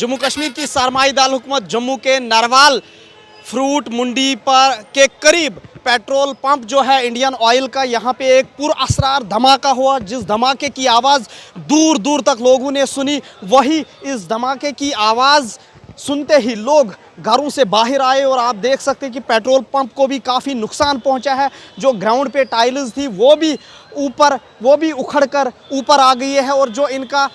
जम्मू कश्मीर की सरमाईदार हुकूमत जम्मू के नरवाल फ्रूट मंडी पर के करीब पेट्रोल पंप जो है इंडियन ऑयल का, यहाँ पे एक पुरअसरार धमाका हुआ। जिस धमाके की आवाज़ दूर दूर तक लोगों ने सुनी, वही इस धमाके की आवाज़ सुनते ही लोग घरों से बाहर आए और आप देख सकते हैं कि पेट्रोल पंप को भी काफ़ी नुकसान पहुंचा है। जो ग्राउंड पे टाइल्स थी वो भी उखड़कर ऊपर आ गई है और जो इनका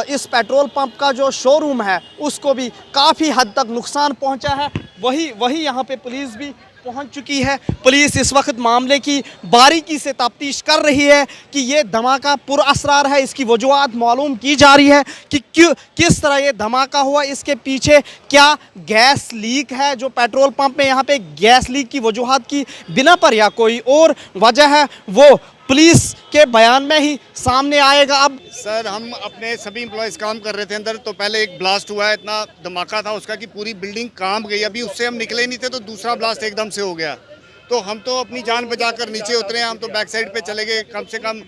इस पेट्रोल पंप का जो शोरूम है उसको भी काफ़ी हद तक नुकसान पहुंचा है। वही यहाँ पे पुलिस भी पहुंच चुकी है। पुलिस इस वक्त मामले की बारीकी से तफ्तीश कर रही है कि ये धमाका पुरअसरार है। इसकी वजूहात मालूम की जा रही है कि किस तरह ये धमाका हुआ, इसके पीछे क्या गैस लीक है। जो पेट्रोल पंप में यहाँ पे गैस लीक की वजूहात की बिना पर या कोई और वजह है वो पुलिस के बयान में ही सामने आएगा। अब सर, हम अपने सभी एम्प्लॉयज़ काम कर रहे थे अंदर, तो पहले एक ब्लास्ट हुआ है, इतना धमाका था उसका कि पूरी बिल्डिंग कांप गई। अभी उससे हम निकले नहीं थे तो दूसरा ब्लास्ट एकदम से हो गया, तो हम तो अपनी जान बचाकर नीचे उतरे हैं। हम तो बैक साइड पे चले गए। कम से कम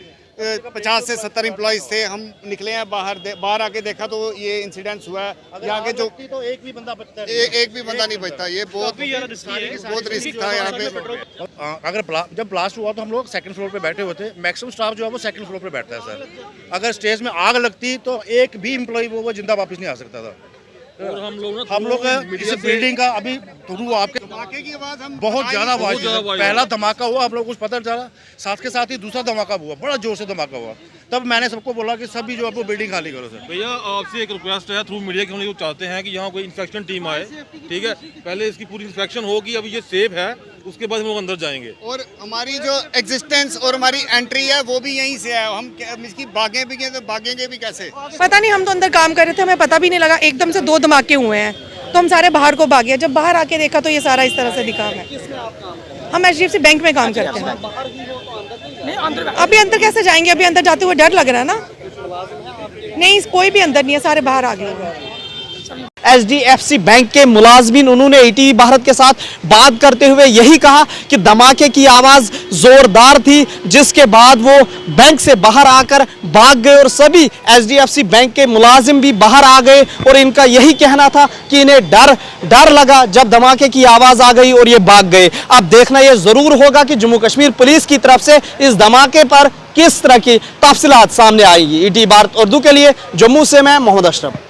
50 से 70 एम्प्लॉयज़ थे। हम निकले हैं बाहर आके देखा तो ये इंसिडेंस हुआ है। यहाँ के जो तो एक भी बंदा नहीं बचता। ये बहुत रिस्क था यहाँ पे। अगर जब ब्लास्ट हुआ तो हम लोग सेकंड फ्लोर पे बैठे हुए थे। मैक्सिमम स्टाफ जो है वो सेकंड फ्लोर पे बैठता है सर। अगर स्टेज में आग लगती तो एक भी एम्प्लॉय वो जिंदा वापस नहीं आ सकता था। और हम लोग इस बिल्डिंग का अभी थ्रू आपके धमाके की आवाज़ हम बहुत ज़्यादा आवाज़, पहला धमाका हुआ हम लोग कुछ पता चला, साथ के साथ ही दूसरा धमाका हुआ, बड़ा जोर से धमाका हुआ। तब मैंने सबको बोला कि सभी जो है वो बिल्डिंग खाली करो सर। भैया आपसे एक रिक्वेस्ट है थ्रू मीडिया कि हम लोग चाहते हैं कि यहाँ कोई इंस्पेक्शन टीम आए, ठीक है। पहले इसकी पूरी इंस्पेक्शन होगी, अभी ये सेफ है, उसके बाद हम लोग अंदर जाएंगे। और हमारी जो एग्जिस्टेंस और हमारी एंट्री है वो भी यहीं से है। हम इसकी भागेंगे भी कैसे पता नहीं। हम तो अंदर काम कर रहे थे, हमें पता भी नहीं लगा। एकदम से 2 धमाके हुए हैं तो हम सारे बाहर को भागे। जब बाहर आके देखा तो ये सारा इस तरह से दिखा है। हम HDFC बैंक में काम करते हैं। अभी अंदर कैसे जाएंगे? अभी अंदर जाते हुए डर लग रहा है ना। नहीं, कोई भी अंदर नहीं है, सारे बाहर आ गए। HDFC बैंक के मुलाजमीन, उन्होंने ETV भारत के साथ बात करते हुए यही कहा कि धमाके की आवाज़ ज़ोरदार थी, जिसके बाद वो बैंक से बाहर आकर भाग गए और सभी HDFC बैंक के मुलाजिम भी बाहर आ गए। और इनका यही कहना था कि इन्हें डर लगा जब धमाके की आवाज़ आ गई और ये भाग गए। अब देखना ये ज़रूर होगा कि जम्मू कश्मीर पुलिस की तरफ से इस धमाके पर किस तरह की तफसीलात सामने आएगी। ETV भारत उर्दू के लिए जम्मू से मैं मोहम्मद अशरफ।